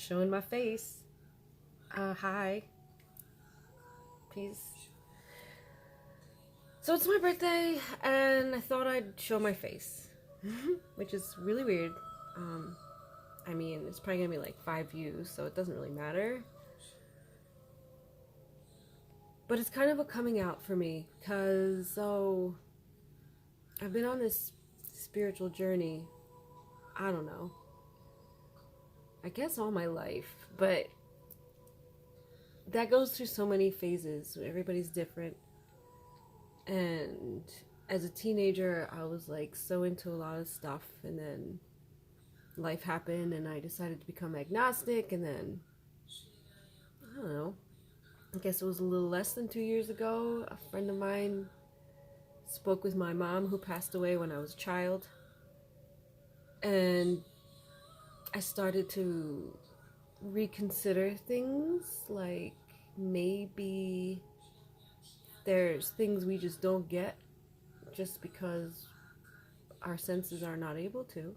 showing my face. Hi. Peace. So it's my birthday, and I thought I'd show my face, which is really weird. I mean, it's probably gonna be like 5 views, so it doesn't really matter. But it's kind of a coming out for me, because, I've been on this spiritual journey, I don't know, I guess all my life, but that goes through so many phases. Everybody's different. And as a teenager, I was like so into a lot of stuff, and then life happened and I decided to become agnostic, and then I don't know, I guess it was a little less than 2 years ago, a friend of mine spoke with my mom who passed away when I was a child, and I started to reconsider things, like maybe there's things we just don't get just because our senses are not able to,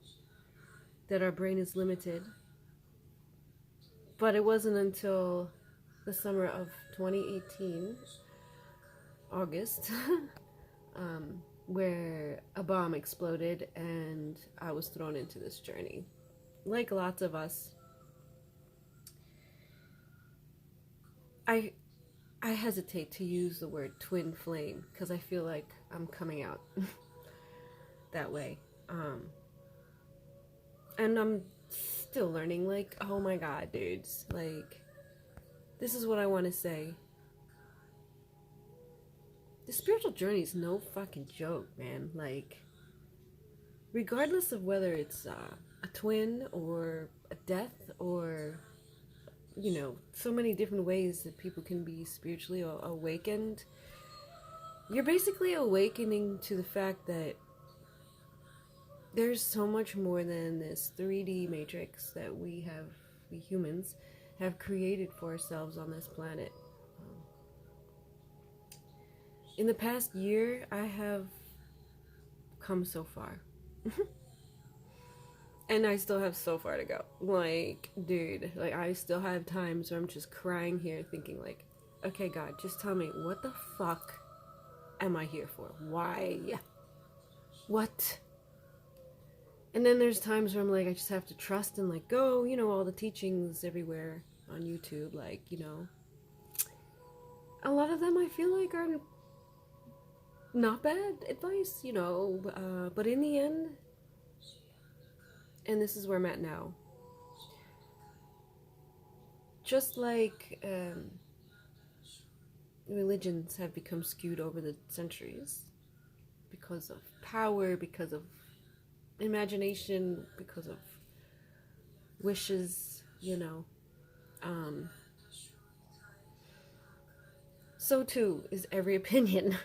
that our brain is limited. But it wasn't until the summer of 2018, August, where a bomb exploded and I was thrown into this journey. Like lots of us, I hesitate to use the word twin flame because I feel like I'm coming out that way. And I'm still learning, like, oh my god, dudes, like, this is what I want to say. The spiritual journey is no fucking joke, man. Like, regardless of whether it's a twin or a death or, you know, so many different ways that people can be spiritually awakened, you're basically awakening to the fact that there's so much more than this 3D matrix that we humans, have created for ourselves on this planet. In the past year, I have come so far. And I still have so far to go. Like, dude, like, I still have times where I'm just crying here thinking, like, okay, God, just tell me, what the fuck am I here for? Why? What? And then there's times where I'm like, I just have to trust and let go, you know, all the teachings everywhere on YouTube, like, you know, a lot of them I feel like are not bad advice, you know, but in the end, and this is where I'm at now, just like religions have become skewed over the centuries because of power, because of imagination, because of wishes, you know, so too is every opinion.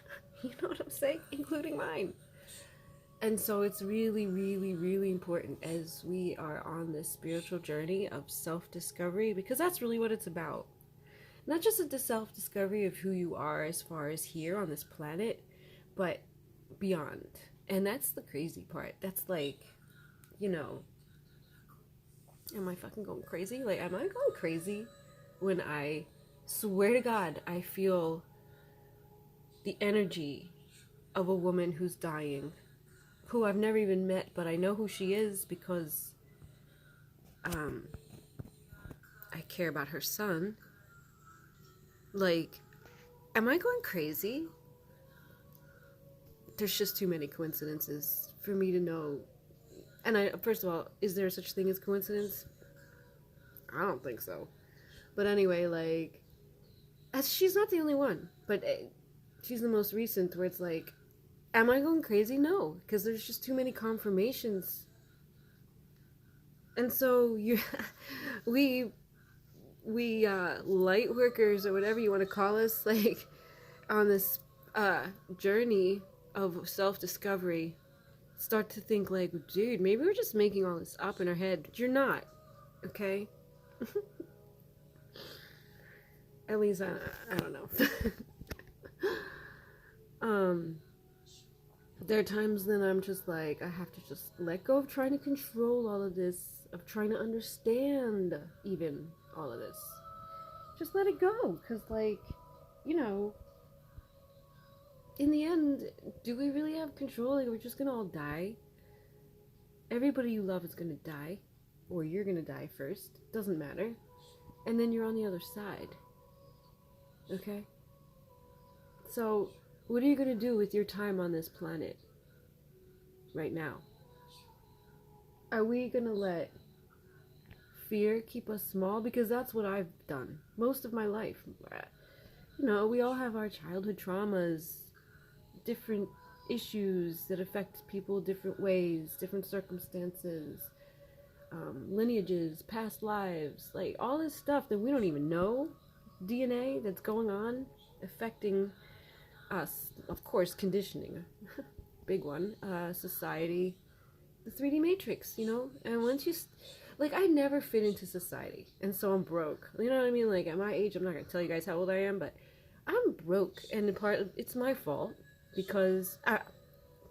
You know what I'm saying? Including mine. And so it's really, really, really important as we are on this spiritual journey of self-discovery, because that's really what it's about. Not just a self-discovery of who you are as far as here on this planet, but beyond. And that's the crazy part. That's like, you know, am I fucking going crazy? Like, am I going crazy when I swear to God, I feel the energy of a woman who's dying, who I've never even met, but I know who she is because I care about her son. Like, am I going crazy? There's just too many coincidences for me to know. And first of all, is there such thing as coincidence? I don't think so. But anyway, like, she's not the only one, but she's the most recent where it's like, am I going crazy? No, because there's just too many confirmations. And so we light workers or whatever you want to call us, like, on this journey of self-discovery, start to think like, dude, maybe we're just making all this up in our head. But you're not, okay? At least I don't know. There are times then I'm just like, I have to just let go of trying to control all of this, of trying to understand even all of this. Just let it go, because, like, you know, in the end, do we really have control? Like, we're just gonna all die. Everybody you love is gonna die, or you're gonna die first. Doesn't matter. And then you're on the other side. Okay? So, what are you gonna do with your time on this planet right now? Are we gonna let fear keep us small? Because that's what I've done most of my life. You know, we all have our childhood traumas, different issues that affect people different ways, different circumstances, lineages, past lives, like all this stuff that we don't even know, DNA that's going on, affecting us. Of course, conditioning, big one, society, the 3D matrix, you know. And once you like, I never fit into society, and so I'm broke, you know what I mean? Like, at my age, I'm not gonna tell you guys how old I am, but I'm broke, and it's my fault, because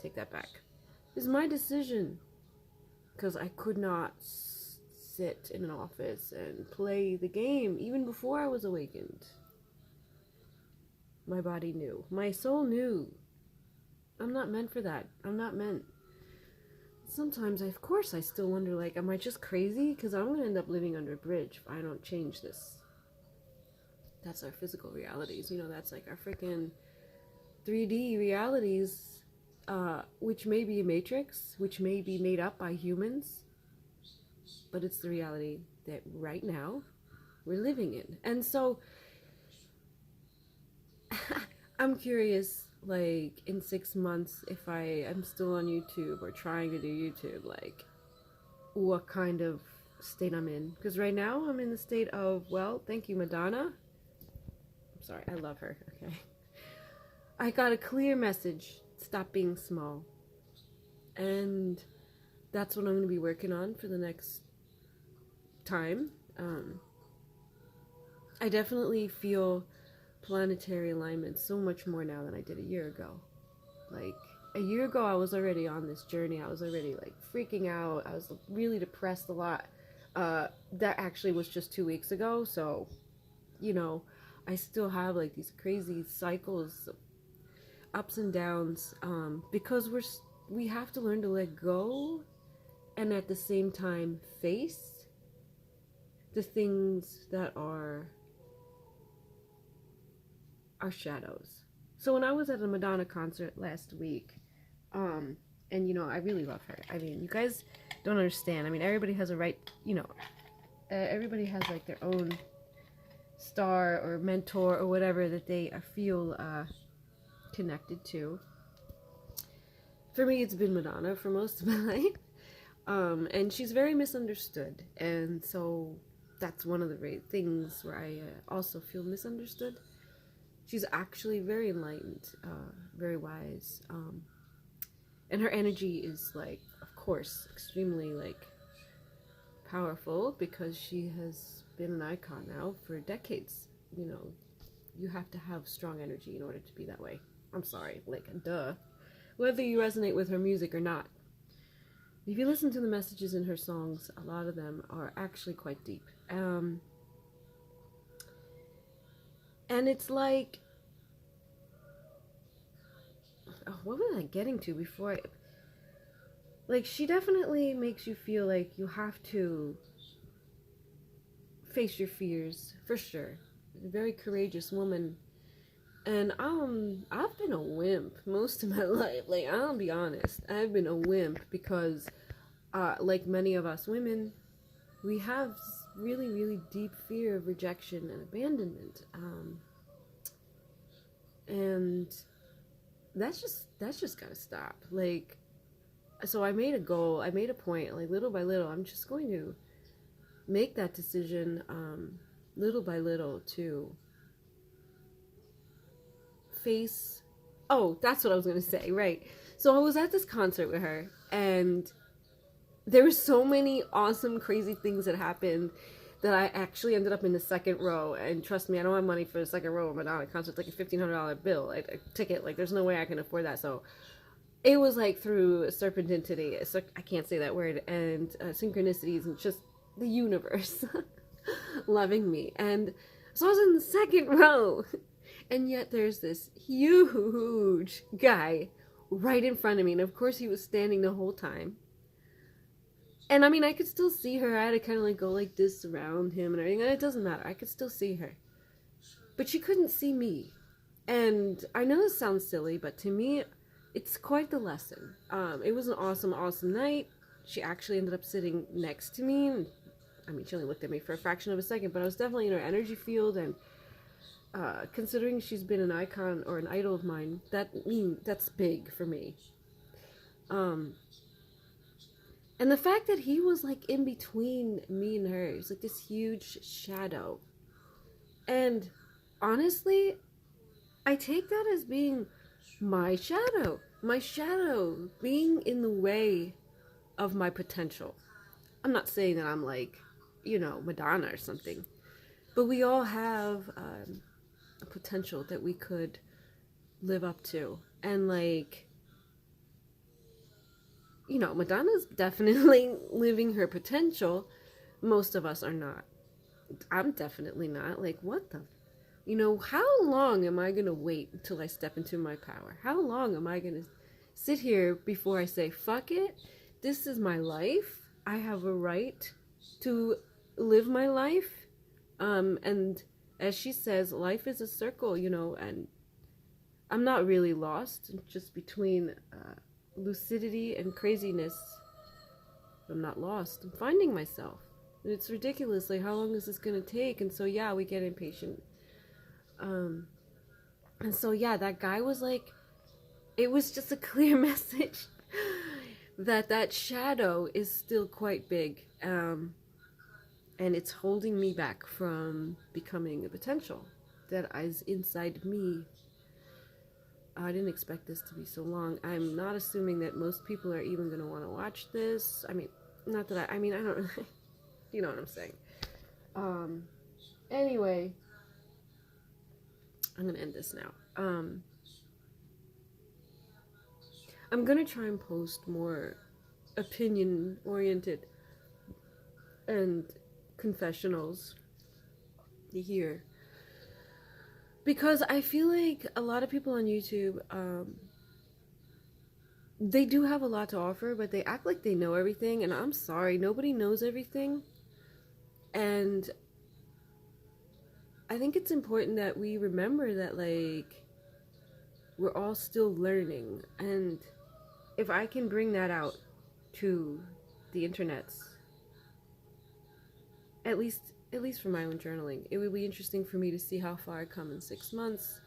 take that back. It's my decision, because I could not sit in an office and play the game even before I was awakened. My body knew. My soul knew. I'm not meant for that. I'm not meant. Sometimes, of course, I still wonder, like, am I just crazy? Because I'm going to end up living under a bridge if I don't change this. That's our physical realities. You know, that's like our freaking 3D realities, which may be a matrix, which may be made up by humans, but it's the reality that right now we're living in. And so I'm curious, like, in 6 months, if I am still on YouTube or trying to do YouTube, like, what kind of state I'm in. Because right now I'm in the state of, well, thank you, Madonna. I'm sorry, I love her, okay. I got a clear message: stop being small. And that's what I'm going to be working on for the next time. I definitely feel planetary alignment so much more now than I did a year ago. Like, a year ago, I was already on this journey. I was already, like, freaking out. I was really depressed a lot. That actually was just 2 weeks ago. So, you know, I still have, like, these crazy cycles, ups and downs, because we have to learn to let go, and at the same time face the things that are our shadows. So when I was at a Madonna concert last week, and you know, I really love her. I mean, you guys don't understand. I mean, everybody has a right, you know, everybody has, like, their own star or mentor or whatever that they feel connected to. For me, it's been Madonna for most of my life, and she's very misunderstood, and so that's one of the things where I also feel misunderstood. She's actually very enlightened, very wise, and her energy is, like, of course, extremely, like, powerful, because she has been an icon now for decades. You know, you have to have strong energy in order to be that way. I'm sorry, like, duh. Whether you resonate with her music or not. If you listen to the messages in her songs, a lot of them are actually quite deep. And it's like, oh, what was I getting to before like, she definitely makes you feel like you have to face your fears, for sure. A very courageous woman. And I've been a wimp most of my life. Like, I'll be honest, I've been a wimp because, like many of us women, we have really, really deep fear of rejection and abandonment. And that's just gotta stop. Like, so I made a goal, I made a point, like, little by little, I'm just going to make that decision, little by little, to face. Oh, that's what I was gonna say, right? So I was at this concert with her, and there were so many awesome, crazy things that happened that I actually ended up in the second row. And trust me, I don't have money for the second row of Madonna concert. It's like a $1,500 bill, like a ticket. Like, there's no way I can afford that. So it was like through serpentity. So I can't say that word, and synchronicities, and just the universe loving me. And so I was in the second row, and yet there's this huge guy right in front of me, and of course he was standing the whole time. And I mean, I could still see her. I had to kind of like go like this around him and everything, and it doesn't matter. I could still see her, but she couldn't see me. And I know this sounds silly, but to me, it's quite the lesson. It was an awesome, awesome night. She actually ended up sitting next to me. And, I mean, she only looked at me for a fraction of a second, but I was definitely in her energy field. And considering she's been an icon or an idol of mine, that's big for me. And the fact that he was like in between me and her, it was like this huge shadow. And honestly, I take that as being my shadow being in the way of my potential. I'm not saying that I'm like, Madonna or something, but we all have a potential that we could live up to. And like, Madonna's definitely living her potential. Most of us are not. I'm definitely not. Like, what the? How long am I going to wait until I step into my power? How long am I going to sit here before I say, fuck it? This is my life. I have a right to live my life. And as she says, life is a circle, and I'm not really lost. Just between lucidity and craziness, I'm not lost. I'm finding myself. And it's ridiculous. Like, how long is this going to take? And so, yeah, we get impatient. And so, yeah, that guy was like, it was just a clear message that shadow is still quite big. And it's holding me back from becoming the potential that is inside me. I didn't expect this to be so long. I'm not assuming that most people are even going to want to watch this. I mean, not that I don't really, you know what I'm saying. Anyway, I'm going to end this now. I'm going to try and post more opinion-oriented and confessionals here. Because I feel like a lot of people on YouTube, they do have a lot to offer, but they act like they know everything. And I'm sorry, nobody knows everything. And I think it's important that we remember that, like, we're all still learning. And if I can bring that out to the internets, at least for my own journaling, it would be interesting for me to see how far I come in 6 months.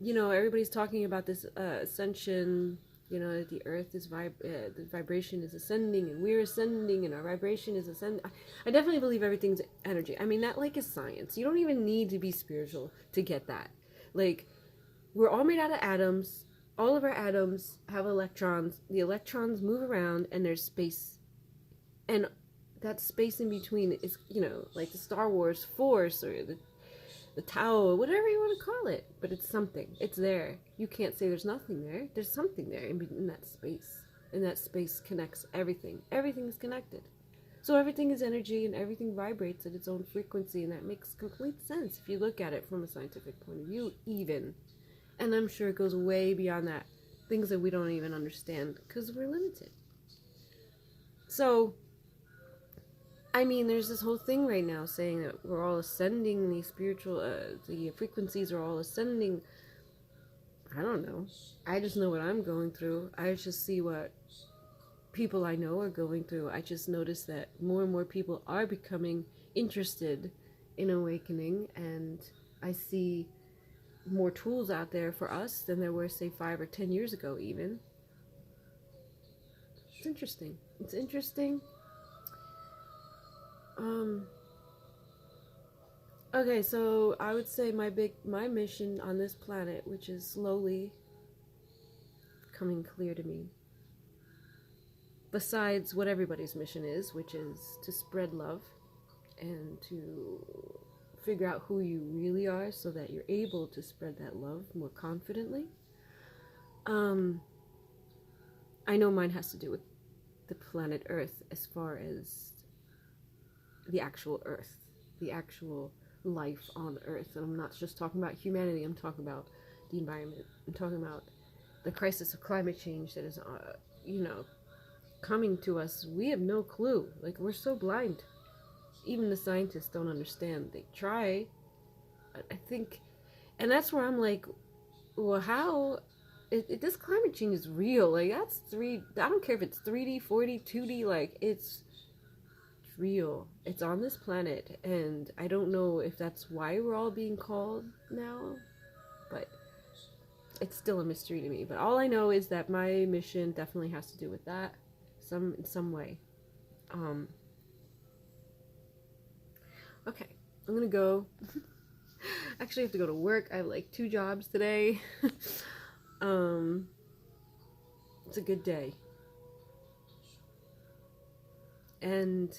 Everybody's talking about this ascension, that the earth is the vibration is ascending, and we're ascending, and our vibration is ascending. I definitely believe everything's energy. I mean, that like is science. You don't even need to be spiritual to get that. Like, we're all made out of atoms. All of our atoms have electrons. The electrons move around, and there's space. And that space in between is, like the Star Wars Force or the Tao, or whatever you want to call it. But it's something. It's there. You can't say there's nothing there. There's something there in that space. And that space connects everything. Everything is connected. So everything is energy, and everything vibrates at its own frequency, and that makes complete sense if you look at it from a scientific point of view, even. And I'm sure it goes way beyond that. Things that we don't even understand because we're limited. So, I mean, there's this whole thing right now saying that we're all ascending, the spiritual, the frequencies are all ascending. I don't know. I just know what I'm going through. I just see what people I know are going through. I just notice that more and more people are becoming interested in awakening, and I see more tools out there for us than there were, say, 5 or 10 years ago even. It's interesting. It's interesting. Okay, so I would say my mission on this planet, which is slowly coming clear to me, besides what everybody's mission is, which is to spread love and to figure out who you really are so that you're able to spread that love more confidently. I know mine has to do with the planet Earth as far as the actual Earth, the actual life on Earth. And I'm not just talking about humanity, I'm talking about the environment. I'm talking about the crisis of climate change that is, coming to us. We have no clue. Like, we're so blind. Even the scientists don't understand. They try. I think, and that's where I'm like, well, how? This climate change is real. Like, that's I don't care if it's 3D, 4D, 2D. Like, it's real. It's on this planet, and I don't know if that's why we're all being called now, but it's still a mystery to me. But all I know is that my mission definitely has to do with that, in some way. Okay, I'm gonna go. Actually, I have to go to work. I have like 2 jobs today. It's a good day. And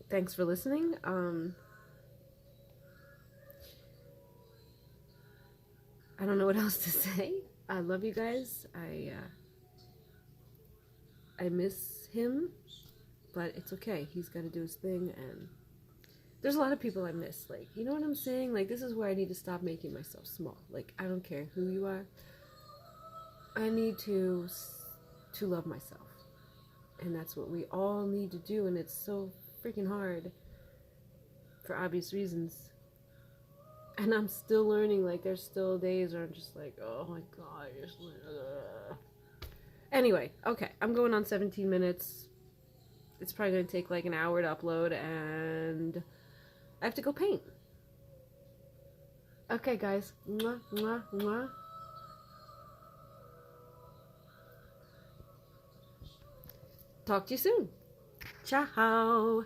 thanks for listening. I don't know what else to say. I love you guys. I miss him, but it's okay. He's got to do his thing, and there's a lot of people I miss. Like, you know what I'm saying? Like, this is where I need to stop making myself small. Like, I don't care who you are. I need to love myself. And that's what we all need to do, and it's so freaking hard for obvious reasons. And I'm still learning. Like, there's still days where I'm just like, oh my god, just anyway, okay, I'm going on 17 minutes. It's probably going to take like an hour to upload, and I have to go paint. Okay, guys. Mwah, mwah, mwah. Talk to you soon. Ciao.